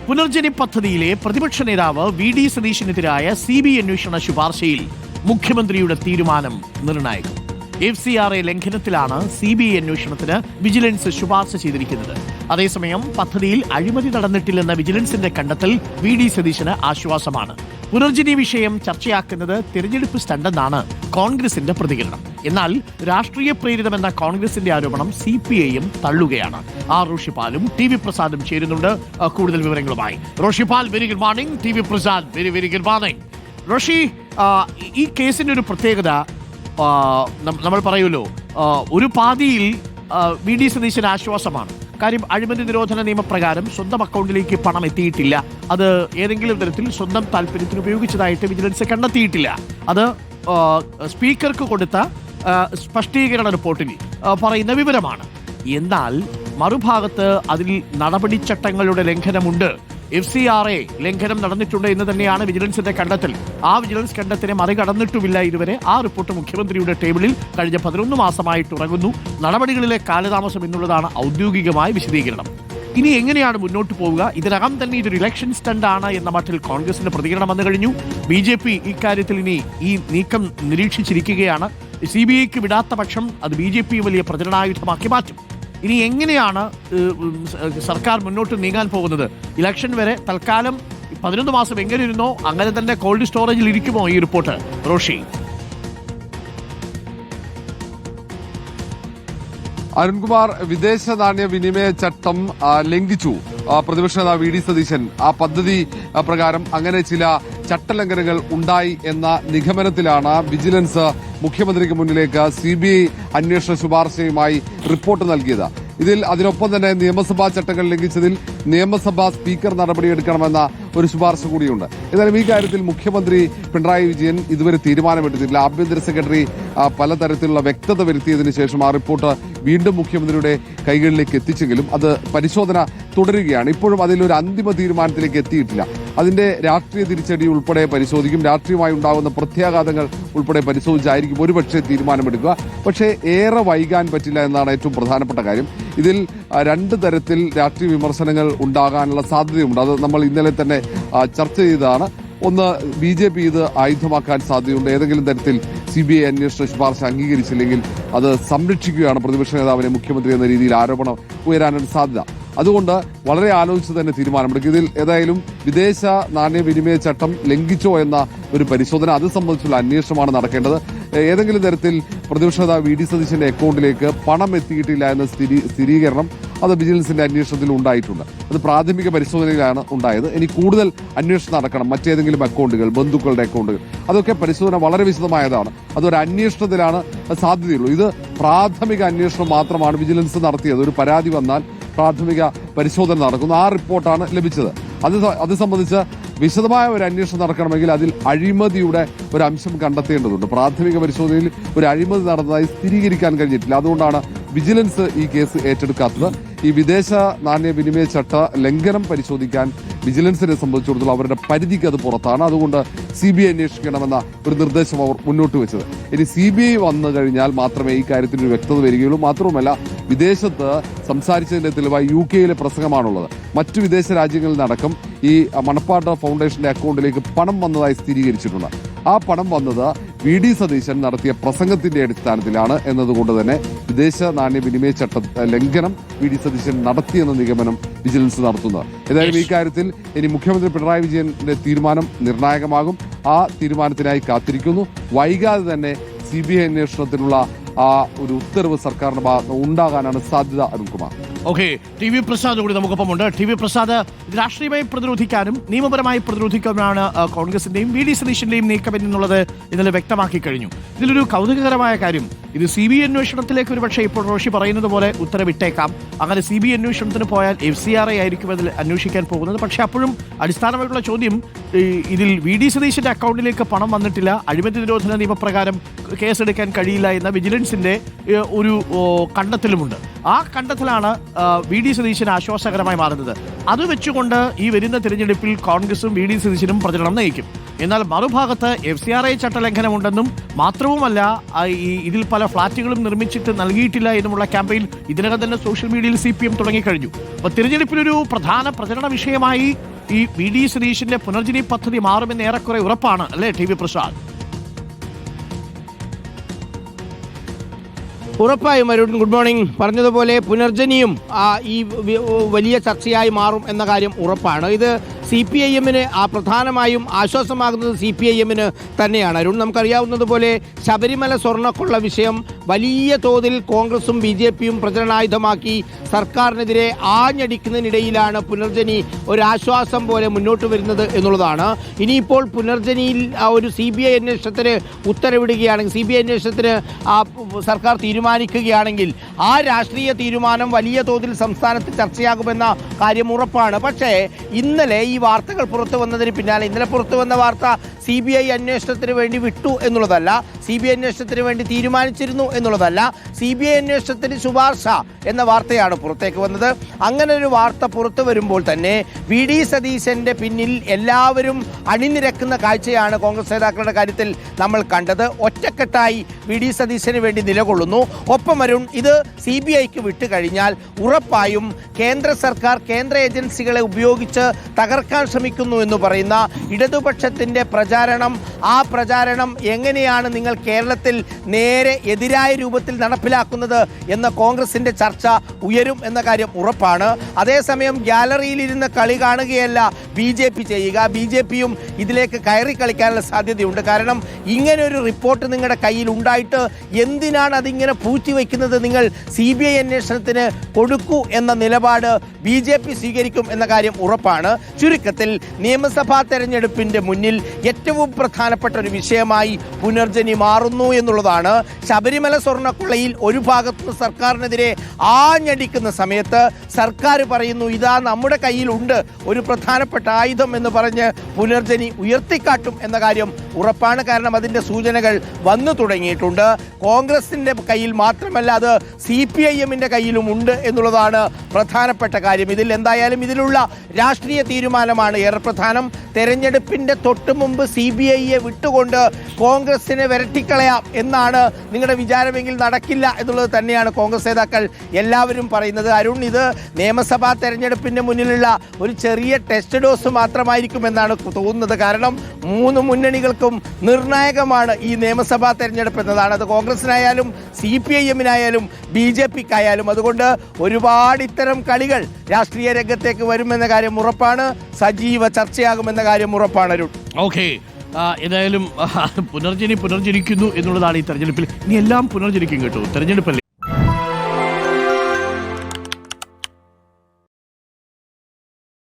പുനർജനി പദ്ധതിയിലെ പ്രതിപക്ഷ നേതാവ് വി.ഡി. സതീശനെതിരായ CBI അന്വേഷണ ശുപാർശയിൽ മുഖ്യമന്ത്രിയുടെ തീരുമാനം നിർണായകം. FCRA ലംഘനത്തിലാണ് CBI അന്വേഷണത്തിന് വിജിലൻസ് ശുപാർശ ചെയ്തിരിക്കുന്നത്. അതേസമയം പദ്ധതിയിൽ അഴിമതി നടന്നിട്ടില്ലെന്ന വിജിലൻസിന്റെ കണ്ടെത്തൽ വി.ഡി. സതീശന് ആശ്വാസമാണ്. പുനർജനി വിഷയം ചർച്ചയാക്കുന്നത് തിരഞ്ഞെടുപ്പ് സ്റ്റണ്ടെന്നാണ് കോൺഗ്രസിന്റെ പ്രതികരണം. എന്നാൽ രാഷ്ട്രീയ പ്രേരിതമെന്ന കോൺഗ്രസിന്റെ ആരോപണം CPIയും തള്ളുകയാണ്. റോഷിപാലും TV പ്രസാദും ചേരുന്നുണ്ട് കൂടുതൽ വിവരങ്ങളുമായി. Roshipal, very good morning. TV Prasad, very good morning. Roshi, ഈ കേസിന്റെ ഒരു പ്രത്യേകത നമ്മൾ പറയുമല്ലോ, ഒരു പാതിയിൽ വി.ഡി. സതീശന് ആശ്വാസമാണ്. കാര്യം, അഴിമതി നിരോധന നിയമപ്രകാരം സ്വന്തം അക്കൗണ്ടിലേക്ക് പണം എത്തിയിട്ടില്ല. അത് ഏതെങ്കിലും തരത്തിൽ സ്വന്തം താല്പര്യത്തിന് ഉപയോഗിച്ചതായിട്ട് വിജിലൻസ് കണ്ടെത്തിയിട്ടില്ല. അത് സ്പീക്കർക്ക് കൊടുത്ത സ്പഷ്ടീകരണ റിപ്പോർട്ടിൽ പറയുന്ന വിവരമാണ്. എന്നാൽ മറുഭാഗത്ത് അതിൽ നടപടിച്ചട്ടങ്ങളുടെ ലംഘനമുണ്ട്, FCRA ലംഘനം നടന്നിട്ടുണ്ട് എന്ന് തന്നെയാണ് വിജിലൻസിന്റെ കണ്ടെത്തൽ. ആ വിജിലൻസ് കണ്ടെത്തലിനെ മറികടന്നിട്ടുമില്ല ഇതുവരെ. ആ റിപ്പോർട്ട് മുഖ്യമന്ത്രിയുടെ ടേബിളിൽ കഴിഞ്ഞ 11 മാസമായിട്ട് ഉറങ്ങുന്നു. നടപടികളിലെ കാലതാമസം എന്നുള്ളതാണ് ഔദ്യോഗികമായ വിശദീകരണം. ഇനി എങ്ങനെയാണ് മുന്നോട്ട് പോവുക? ഇതിനകം തന്നെ ഇതൊരു ഇലക്ഷൻ സ്റ്റണ്ടാണ് എന്ന മട്ടിൽ കോൺഗ്രസിന്റെ പ്രതികരണം വന്നു കഴിഞ്ഞു. BJP ഇക്കാര്യത്തിൽ ഇനി ഈ നീക്കം നിരീക്ഷിച്ചിരിക്കുകയാണ്. CBIക്ക് വിടാത്ത പക്ഷം അത് BJP വലിയ പ്രചരണായുധമാക്കി മാറ്റും. ഇനി എങ്ങനെയാണ് സർക്കാർ മുന്നോട്ട് നീങ്ങാൻ പോകുന്നത്? ഇലക്ഷൻ വരെ തൽക്കാലം 11 മാസം എങ്ങനെ ഇരുന്നോ അങ്ങനെ തന്നെ കോൾഡ് സ്റ്റോറേജിൽ ഇരിക്കുമോ ഈ റിപ്പോർട്ട്? റോഷി. അരുൺകുമാർ, വിദേശ നാണ്യ വിനിമയ ചട്ടം ലംഘിച്ചു പ്രതിപക്ഷ നേതാവ് വി.ഡി. സതീശൻ. ആ പദ്ധതി പ്രകാരം അങ്ങനെ ചില ചട്ടലംഘനങ്ങൾ ഉണ്ടായി എന്ന നിഗമനത്തിലാണ് വിജിലൻസ് മുഖ്യമന്ത്രിക്ക് മുന്നിലേക്ക് CBI അന്വേഷണ ശുപാർശയുമായി റിപ്പോർട്ട് നൽകിയത്. അതിനൊപ്പം തന്നെ നിയമസഭാ ചട്ടങ്ങൾ ലംഘിച്ചതിൽ നിയമസഭാ സ്പീക്കർ നടപടിയെടുക്കണമെന്ന ഒരു ശുപാർശ കൂടിയുണ്ട്. എന്നാലും ഈ കാര്യത്തിൽ മുഖ്യമന്ത്രി പിണറായി വിജയൻ ഇതുവരെ തീരുമാനമെടുത്തിട്ടില്ല. ആഭ്യന്തര സെക്രട്ടറി പലതരത്തിലുള്ള വ്യക്തത വരുത്തിയതിനു ശേഷം ആ റിപ്പോർട്ട് വീണ്ടും മുഖ്യമന്ത്രിയുടെ കൈകളിലേക്ക് എത്തിച്ചെങ്കിലും അത് പരിശോധന തുടരുകയാണ്. ഇപ്പോഴും അതിലൊരു അന്തിമ തീരുമാനത്തിലേക്ക് എത്തിയിട്ടില്ല. അതിന്റെ രാഷ്ട്രീയ തിരിച്ചടി ഉൾപ്പെടെ പരിശോധിക്കും. രാഷ്ട്രീയമായി ഉണ്ടാകുന്ന പ്രത്യാഘാതങ്ങൾ ഉൾപ്പെടെ പരിശോധിച്ചായിരിക്കും ഒരുപക്ഷെ തീരുമാനമെടുക്കുക. പക്ഷേ ഏറെ വൈകാൻ പറ്റില്ല എന്നാണ് ഏറ്റവും പ്രധാനപ്പെട്ട കാര്യം. ഇതിൽ 2 തരത്തിൽ രാഷ്ട്രീയ വിമർശനങ്ങൾ ഉണ്ടാകാനുള്ള സാധ്യതയുണ്ട്. അത് നമ്മൾ ഇന്നലെ തന്നെ ചർച്ച ചെയ്തതാണ്. ഒന്ന്, BJP ഇത് ആയുധമാക്കാൻ സാധ്യതയുണ്ട്. ഏതെങ്കിലും തരത്തിൽ CBI അന്വേഷണ ശുപാർശ അംഗീകരിച്ചില്ലെങ്കിൽ അത് സംരക്ഷിക്കുകയാണ് പ്രതിപക്ഷ നേതാവിനെ മുഖ്യമന്ത്രി എന്ന രീതിയിൽ ആരോപണം ഉയരാനാണ് സാധ്യത. അതുകൊണ്ട് വളരെ ആലോചിച്ച് തന്നെ തീരുമാനമെടുക്കും. ഇതിൽ ഏതായാലും വിദേശ നാണ്യവിനിമയ ചട്ടം ലംഘിച്ചോ എന്ന ഒരു പരിശോധന, അത് സംബന്ധിച്ചുള്ള അന്വേഷണമാണ് നടക്കേണ്ടത്. ഏതെങ്കിലും തരത്തിൽ പ്രതിപക്ഷ നേതാവ് വി.ഡി. സതീശന്റെ അക്കൗണ്ടിലേക്ക് പണം എത്തിയിട്ടില്ല എന്ന സ്ഥിരീകരണം അത് വിജിലൻസിന്റെ അന്വേഷണത്തിൽ ഉണ്ടായിട്ടുണ്ട്. അത് പ്രാഥമിക പരിശോധനയിലാണ് ഉണ്ടായത്. ഇനി കൂടുതൽ അന്വേഷണം നടക്കണം. മറ്റേതെങ്കിലും അക്കൗണ്ടുകൾ, ബന്ധുക്കളുടെ അക്കൗണ്ടുകൾ, അതൊക്കെ പരിശോധന വളരെ വിശദമായതാണ്. അതൊരു അന്വേഷണത്തിലാണ് സാധ്യതയുള്ളൂ. ഇത് പ്രാഥമിക അന്വേഷണം മാത്രമാണ് വിജിലൻസ് നടത്തിയത്. ഒരു പരാതി വന്നാൽ പ്രാഥമിക പരിശോധന നടക്കുന്നു. ആ റിപ്പോർട്ടാണ് ലഭിച്ചത്. അത് സംബന്ധിച്ച് വിശദമായ ഒരു അന്വേഷണം നടക്കണമെങ്കിൽ അതിൽ അഴിമതിയുടെ ഒരു അംശം കണ്ടെത്തേണ്ടതുണ്ട്. പ്രാഥമിക പരിശോധനയിൽ ഒരു അഴിമതി നടന്നതായി സ്ഥിരീകരിക്കാൻ കഴിഞ്ഞിട്ടില്ല. അതുകൊണ്ടാണ് വിജിലൻസ് ഈ കേസ് ഏറ്റെടുക്കാത്തത്. ഈ വിദേശ നാണ്യവിനിമയ ചട്ട ലംഘനം പരിശോധിക്കാൻ വിജിലൻസിനെ സംബന്ധിച്ചിടത്തോളം അവരുടെ പരിധിക്ക് അത് പുറത്താണ്. അതുകൊണ്ട് CBI അന്വേഷിക്കണമെന്ന ഒരു നിർദ്ദേശം അവർ മുന്നോട്ട് വെച്ചത്. ഇനി CBI വന്നു കഴിഞ്ഞാൽ മാത്രമേ ഈ കാര്യത്തിൽ ഒരു വ്യക്തത വരികയുള്ളൂ. മാത്രവുമല്ല, വിദേശത്ത് സംസാരിച്ചതിന്റെ തെളിവായി UK പ്രസംഗമാണുള്ളത്. മറ്റു വിദേശ രാജ്യങ്ങളിൽ നടക്കം ഈ മണപ്പാട്ട് ഫൗണ്ടേഷന്റെ അക്കൗണ്ടിലേക്ക് പണം വന്നതായി സ്ഥിരീകരിച്ചിട്ടുണ്ട്. ആ പണം വന്നത് വി.ഡി. സതീശൻ നടത്തിയ പ്രസംഗത്തിന്റെ അടിസ്ഥാനത്തിലാണ് എന്നതുകൊണ്ട് തന്നെ വിദേശ നാണ്യവിനിമയ ചട്ട ലംഘനം വി.ഡി. സതീശൻ നടത്തിയെന്ന നിഗമനം വിജിലൻസ് നടത്തുന്നത്. ഏതായാലും ഈ കാര്യത്തിൽ ഇനി മുഖ്യമന്ത്രി പിണറായി വിജയന്റെ തീരുമാനം നിർണായകമാകും. ആ തീരുമാനത്തിനായി കാത്തിരിക്കുന്നു. വൈകാതെ തന്നെ CBI അന്വേഷണത്തിനുള്ള ഒരു ഉത്തരവ് സർക്കാരിന്റെ ഭാഗത്ത് ഉണ്ടാകാനാണ് സാധ്യത. അരുൺകുമാർ. ഓക്കെ, TV പ്രസാദ് കൂടി നമുക്കൊപ്പമുണ്ട്. TV പ്രസാദ്, രാഷ്ട്രീയമായി പ്രതിരോധിക്കാനും നിയമപരമായി പ്രതിരോധിക്കാനുമാണ് കോൺഗ്രസിന്റെയും വി.ഡി. സതീശന്റെയും നീക്കം എന്നുള്ളത് ഇന്നലെ വ്യക്തമാക്കി കഴിഞ്ഞു. ഇതിലൊരു കൗതുകകരമായ കാര്യം, ഇത് CBI അന്വേഷണത്തിലേക്ക് ഒരു പക്ഷേ ഇപ്പോൾ റോഷി പറയുന്നത് പോലെ ഉത്തരവിട്ടേക്കാം. അങ്ങനെ CBI അന്വേഷണത്തിന് പോയാൽ FCRA ആയിരിക്കും അതിൽ അന്വേഷിക്കാൻ പോകുന്നത്. പക്ഷേ അപ്പോഴും അടിസ്ഥാനമായിട്ടുള്ള ചോദ്യം, ഇതിൽ വി.ഡി. സതീശന്റെ അക്കൗണ്ടിലേക്ക് പണം വന്നിട്ടില്ല, അഴിമതി നിരോധന നിയമപ്രകാരം കേസെടുക്കാൻ കഴിയില്ല എന്ന വിജിലൻസിന്റെ ഒരു കണ്ടെത്തലുമുണ്ട്. ആ കണ്ടെത്തലാണ് വി.ഡി. സതീശന് ആശ്വാസകരമായി മാറുന്നത്. അത് വെച്ചുകൊണ്ട് ഈ വരുന്ന തിരഞ്ഞെടുപ്പിൽ കോൺഗ്രസും വി.ഡി. സതീശനും പ്രചരണം നയിക്കും. എന്നാൽ മറുഭാഗത്ത് FCRA ചട്ടലംഘനമുണ്ടെന്നും മാത്രവുമല്ല ഇതിൽ പല ഫ്ളാറ്റുകളും നിർമ്മിച്ചിട്ട് നൽകിയിട്ടില്ല എന്നുമുള്ള ക്യാമ്പയിൻ ഇതിനകം തന്നെ സോഷ്യൽ മീഡിയയിൽ CPM തുടങ്ങിക്കഴിഞ്ഞു. അപ്പോൾ തിരഞ്ഞെടുപ്പിലൊരു പ്രധാന പ്രചരണ വിഷയമായി ഈ VD സതീശന്റെ പുനർജനി പദ്ധതി മാറുമെന്ന് ഏറെക്കുറെ ഉറപ്പാണ് അല്ലേ TV പ്രസാദ്? ഉറപ്പായും അരുൺ, ഗുഡ് മോർണിംഗ്. പറഞ്ഞതുപോലെ പുനർജനിയും ഈ വലിയ ചർച്ചയായി മാറും എന്ന കാര്യം ഉറപ്പാണ്. ഇത് CPIM-ന് പ്രധാനമായും ആശ്വാസമാകുന്നത് CPIM-ന് തന്നെയാണ്. അരുൺ, നമുക്കറിയാവുന്നതുപോലെ ശബരിമല സ്വർണ്ണക്കൊള്ള വിഷയം വലിയ തോതിൽ കോൺഗ്രസും BJP-യും പ്രചരണായുധമാക്കി സർക്കാരിനെതിരെ ആഞ്ഞടിക്കുന്നതിനിടയിലാണ് പുനർജനി ഒരാശ്വാസം പോലെ മുന്നോട്ട് വരുന്നത് എന്നുള്ളതാണ്. ഇനിയിപ്പോൾ പുനർജനിയിൽ ഒരു CBI അന്വേഷണത്തിന് ഉത്തരവിടുകയാണെങ്കിൽ, CBI അന്വേഷണത്തിന് സർക്കാർ തീരുമാനിക്കുകയാണെങ്കിൽ ആ രാഷ്ട്രീയ തീരുമാനം വലിയ തോതിൽ സംസ്ഥാനത്ത് ചർച്ചയാകുമെന്ന കാര്യം ഉറപ്പാണ്. പക്ഷേ ഇന്നലെ ഈ വാർത്തകൾ പുറത്തു വന്നതിന് പിന്നാലെ ഇന്നലെ പുറത്തു വന്ന വാർത്ത CBI അന്വേഷണത്തിന് വേണ്ടി വിട്ടു എന്നുള്ളതല്ല, CBI അന്വേഷണത്തിന് വേണ്ടി തീരുമാനിച്ചിരുന്നു എന്നുള്ളതല്ല, CBI അന്വേഷണത്തിന് ശുപാർശ എന്ന വാർത്തയാണ് പുറത്തേക്ക് വന്നത്. അങ്ങനെ ഒരു വാർത്ത പുറത്തു വരുമ്പോൾ തന്നെ VD സതീശന്റെ പിന്നിൽ എല്ലാവരും അണിനിരക്കുന്ന കാഴ്ചയാണ് കോൺഗ്രസ് നേതാക്കളുടെ കാര്യത്തിൽ നമ്മൾ കണ്ടത്. ഒറ്റക്കെട്ടായി VD സതീശന് വേണ്ടി നിലകൊള്ളുന്നു. ഒപ്പം അരുൺ, ഇത് CBIക്ക് വിട്ടുകഴിഞ്ഞാൽ ഉറപ്പായും കേന്ദ്ര സർക്കാർ കേന്ദ്ര ഏജൻസികളെ ഉപയോഗിച്ച് തകർക്കാൻ ശ്രമിക്കുന്നു എന്ന് പറയുന്ന ഇടതുപക്ഷത്തിന്റെ ആ പ്രചാരണം എങ്ങനെയാണ് നിങ്ങൾ കേരളത്തിൽ നേരെ എതിരായ രൂപത്തിൽ നടപ്പിലാക്കുന്നത് എന്ന കോൺഗ്രസിന്റെ ചർച്ച ഉയരും എന്ന കാര്യം ഉറപ്പാണ്. അതേസമയം ഗ്യാലറിയിലിരുന്ന് കളി കാണുകയല്ല BJP ചെയ്യുക. BJP-യും ഇതിലേക്ക് കയറി കളിക്കാനുള്ള സാധ്യതയുണ്ട്. കാരണം ഇങ്ങനെ ഒരു റിപ്പോർട്ട് നിങ്ങളുടെ കയ്യിൽ ഉണ്ടായിട്ട് എന്തിനാണ് അതിങ്ങനെ പൂഴ്ത്തിവെക്കുന്നത്? നിങ്ങൾ CBI അന്വേഷണത്തിന് കൊടുക്കൂ എന്ന നിലപാട് BJP സ്വീകരിക്കും എന്ന കാര്യം ഉറപ്പാണ്. ചുരുക്കത്തിൽ നിയമസഭാ തെരഞ്ഞെടുപ്പിന്റെ മുന്നിൽ ഏറ്റവും പ്രധാനപ്പെട്ട ഒരു വിഷയമായി പുനർജനി മാറുന്നു എന്നുള്ളതാണ്. ശബരിമല സ്വർണ്ണക്കൊള്ളയിൽ ഒരു ഭാഗത്ത് സർക്കാരിനെതിരെ ആഞ്ഞടിക്കുന്ന സമയത്ത് സർക്കാർ പറയുന്നു ഇതാ നമ്മുടെ കയ്യിലുണ്ട് ഒരു പ്രധാനപ്പെട്ട ആയുധം എന്ന് പറഞ്ഞ് പുനർജനി ഉയർത്തിക്കാട്ടും എന്ന കാര്യം ഉറപ്പാണ്. കാരണം അതിൻ്റെ സൂചനകൾ വന്നു തുടങ്ങിയിട്ടുണ്ട്. കോൺഗ്രസിൻ്റെ കയ്യിൽ മാത്രമല്ല, അത് CPIM-ന്റെ കയ്യിലും ഉണ്ട് എന്നുള്ളതാണ് പ്രധാനപ്പെട്ട കാര്യം. ഇതിലുള്ള രാഷ്ട്രീയ തീരുമാനമാണ് ഏറെ പ്രധാനം. തെരഞ്ഞെടുപ്പിന്റെ തൊട്ട് മുമ്പ് CBI-യെ വിട്ടുകൊണ്ട് കോൺഗ്രസിനെ വിരട്ടിക്കളയാം എന്നാണ് നിങ്ങളുടെ വിചാരമെങ്കിൽ നടക്കില്ല എന്നുള്ളത് തന്നെയാണ് കോൺഗ്രസ് നേതാക്കൾ എല്ലാവരും പറയുന്നത്. അരുൺ, ഇത് നിയമസഭാ തെരഞ്ഞെടുപ്പിന്റെ മുന്നിലുള്ള ഒരു ചെറിയ ടെസ്റ്റ് ഡോസ് മാത്രമായിരിക്കുമെന്നാണ് തോന്നുന്നത്. കാരണം മൂന്ന് മുന്നണികൾക്കും നിർണായകമാണ് ഈ നിയമസഭാ തെരഞ്ഞെടുപ്പ് എന്നതാണ്. അത് കോൺഗ്രസിനായാലും CPIM-നായാലും BJP-ക്കായാലും. അതുകൊണ്ട് ഒരുപാട് ഇത്തരം കളികൾ രാഷ്ട്രീയ രംഗത്തേക്ക് വരുമെന്ന കാര്യം ഉറപ്പാണ്. സജീവ ചർച്ചയാകുമെന്ന കാര്യം ഉറപ്പാണ് അരുൺ. ഓക്കെ, ഏതായാലും പുനർജനിക്കുന്നു എന്നുള്ളതാണ് ഈ തെരഞ്ഞെടുപ്പിൽ. ഇനി എല്ലാം പുനർജനിക്കും കേട്ടോ. തെരഞ്ഞെടുപ്പല്ലേ.